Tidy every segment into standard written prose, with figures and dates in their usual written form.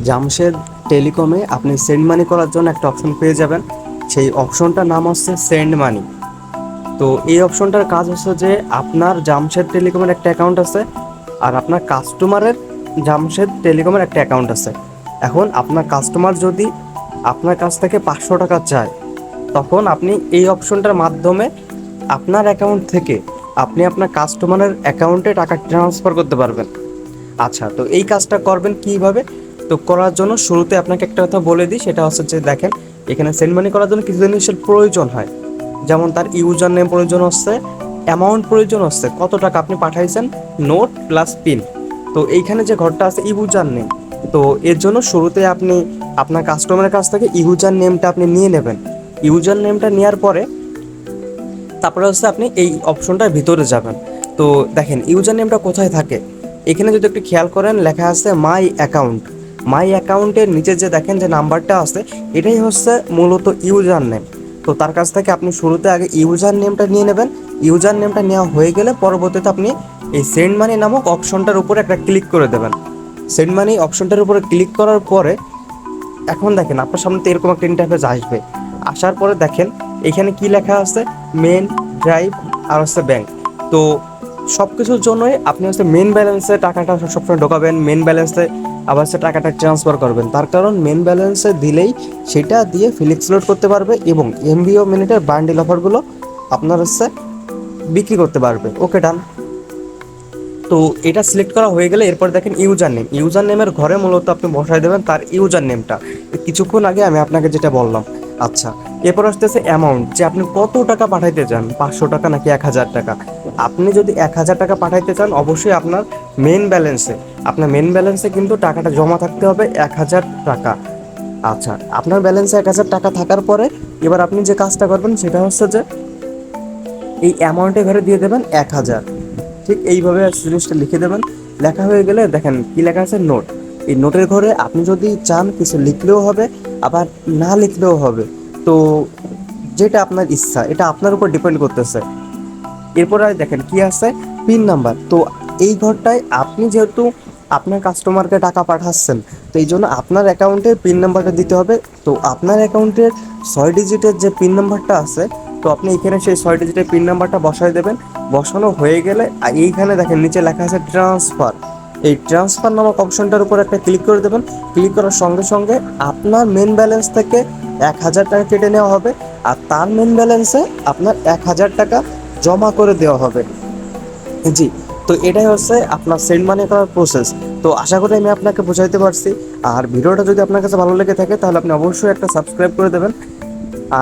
জামশেদ টেলিকমে আপনি send money করার জন্য একটা অপশন পেয়ে যাবেন। সেই অপশনটার নাম হচ্ছে সেন্ড মানি। তো এই অপশনটার কাজ হচ্ছে যে আপনার জামশেদ টেলিকমের একটা অ্যাকাউন্ট আছে, আর আপনার কাস্টমারের জামশেদ টেলিকমের একটা অ্যাকাউন্ট আছে। এখন আপনার কাস্টমার যদি আপনার কাছ থেকে 500 টাকা চায়, তখন আপনি এই অপশনটার মাধ্যমে আপনার অ্যাকাউন্ট থেকে আপনি আপনার কাস্টমারের অ্যাকাউন্টে টাকা ট্রান্সফার করতে পারবেন। আচ্ছা, তো এই কাজটা করবেন কিভাবে? তো করার জন্য শুরুতে আপনাকে একটা কথা বলে দিই, সেটা হচ্ছে যে দেখেন, এখানে সেন্ড মানি করার জন্য কিছু জিনিসের প্রয়োজন হয়। যেমন তার ইউজার নেম প্রয়োজন হচ্ছে, অ্যামাউন্ট প্রয়োজন হচ্ছে, কত টাকা আপনি পাঠাইছেন, নোট প্লাস পিন। তো এইখানে যে ঘরটা আছে ইউজার নেম, তো এর জন্য শুরুতে আপনি আপনার কাস্টমারের কাছ থেকে ইউজার নেমটা আপনি নিয়ে নেবেন। ইউজার নেমটা নেওয়ার পরে তারপরে হচ্ছে আপনি এই অপশনটার ভিতরে যাবেন। তো দেখেন ইউজার নেমটা কোথায় থাকে, এখানে যদি একটু খেয়াল করেন লেখা আছে মাই অ্যাকাউন্ট। মাই অ্যাকাউন্টের নিচে যে দেখেন যে নাম্বারটা আছে, এটাই হচ্ছে মূলত ইউজার নেম। তো তার কাছ থেকে আপনি শুরুতে আগে ইউজার নেমটা নিয়ে নেবেন। ইউজার নেমটা নেওয়া হয়ে গেলে পরবর্তীতে আপনি এই সেন্ড মানি নামক অপশনটার উপরে একটা ক্লিক করে দেবেন। সেন্ড মানি অপশনটার উপরে ক্লিক করার পরে এখন দেখেন আপনার সামনে তো এরকম একটা ইন্টারফেস আসবে। আসার পরে দেখেন এখানে কি লেখা আছে, মেন, ড্রাইভ আর হচ্ছে ব্যাংক। তো সব কিছুর জন্যই আপনি হচ্ছে মেন ব্যালেন্সে টাকাটা সবসময় ঢোকাবেন, মেন ব্যালেন্সে আবার হচ্ছে টাকাটা ট্রান্সফার করবেন। তার কারণ মেন ব্যালেন্সে দিলেই সেটা দিয়ে ফিলিক্স লোড করতে পারবে এবং এমবিও মিনিটের বান্ডিল অফারগুলো আপনার হচ্ছে বিক্রি করতে পারবে। ওকে, ডান। তো এটা সিলেক্ট করা হয়ে গেলে এরপর দেখেন ইউজার নেম। ইউজার নেমের ঘরে মূলত আপনি বসায় দেবেন তার ইউজার নেমটা, কিছুক্ষণ আগে আমি আপনাকে যেটা বললাম। আচ্ছা, এরপর আসতেছে অ্যামাউন্ট, যে আপনি কত টাকা পাঠাইতে চান, 500 টাকা নাকি 1000 টাকা। আপনি যদি 1000 টাকা পাঠাইতে চান, অবশ্যই আপনার মেন ব্যালেন্সে কিন্তু টাকাটা জমা থাকতে হবে 1000 টাকা। আচ্ছা, আপনার ব্যালেন্সে 1000 টাকা থাকার পরে এবার আপনি যে কাজটা করবেন সেটা হচ্ছে যে এই অ্যামাউন্টের ঘরে দিয়ে দেবেন 1000। ঠিক এইভাবে জিনিসটা লিখে দেবেন। লেখা হয়ে গেলে দেখেন কি লেখা আছে, নোট। এই নোটের ঘরে আপনি যদি চান কিছু লিখলেও হবে, আবার না লিখলেও হবে। তো যেটা আপনার ইচ্ছা, এটা আপনার উপর ডিপেন্ড করতেছে। এরপর আর দেখেন কি আছে, পিন নাম্বার। তো এই ঘরটায় আপনি যেহেতু আপনার কাস্টমারকে টাকা পাঠাচ্ছেন, তো এই জন্য আপনার অ্যাকাউন্টের পিন নাম্বারটা দিতে হবে। তো আপনার অ্যাকাউন্টের 6 ডিজিটের যে পিন নাম্বারটা আছে, তো আপনি এখানে সেই 6 ডিজিটের পিন নাম্বারটা বসায় দেবেন। বসানো হয়ে গেলে এইখানে দেখেন নিচে লেখা আছে ট্রান্সফার। এই ট্রান্সফার নামক অপশনটার উপর একটা ক্লিক করে দেবেন। ক্লিক করার সঙ্গে সঙ্গে আপনার মেন ব্যালেন্স থেকে 1000 টাকা কেটে নেওয়া হবে, আর তার মেন ব্যালেন্সে আপনার 1000 টাকা জমা করে দেওয়া হবে। জি। তো এটাই হচ্ছে আপনার সেন্ড মানি করার প্রসেস। তো আশা করি আমি আপনাকে বোঝাইতে পারছি। আর ভিডিওটা যদি আপনার কাছে ভালো লেগে থাকে তাহলে আপনি অবশ্যই একটা সাবস্ক্রাইব করে দেবেন।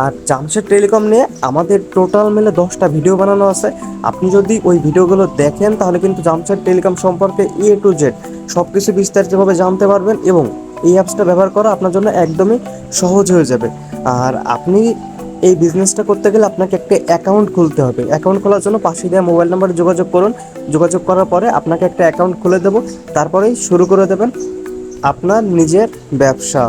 আর জামশেদ টেলিকম নিয়ে আমাদের টোটাল মিলে 10টা ভিডিও বানানো আছে। আপনি যদি ওই ভিডিওগুলো দেখেন তাহলে কিন্তু জামশেদ টেলিকম সম্পর্কে A to Z সব কিছু বিস্তারিতভাবে জানতে পারবেন, এবং এই অ্যাপসটা ব্যবহার করা আপনার জন্য একদমই সহজ হয়ে যাবে। আর আপনি এই বিজনেসটা করতে গেলে আপনাকে একটা অ্যাকাউন্ট খুলতে হবে। অ্যাকাউন্ট খোলার জন্য পাশে দেওয়া মোবাইল নাম্বারে যোগাযোগ করুন। যোগাযোগ করার পরে আপনাকে একটা অ্যাকাউন্ট খুলে দেবো, তারপরেই শুরু করে দেবেন আপনার নিজের ব্যবসা।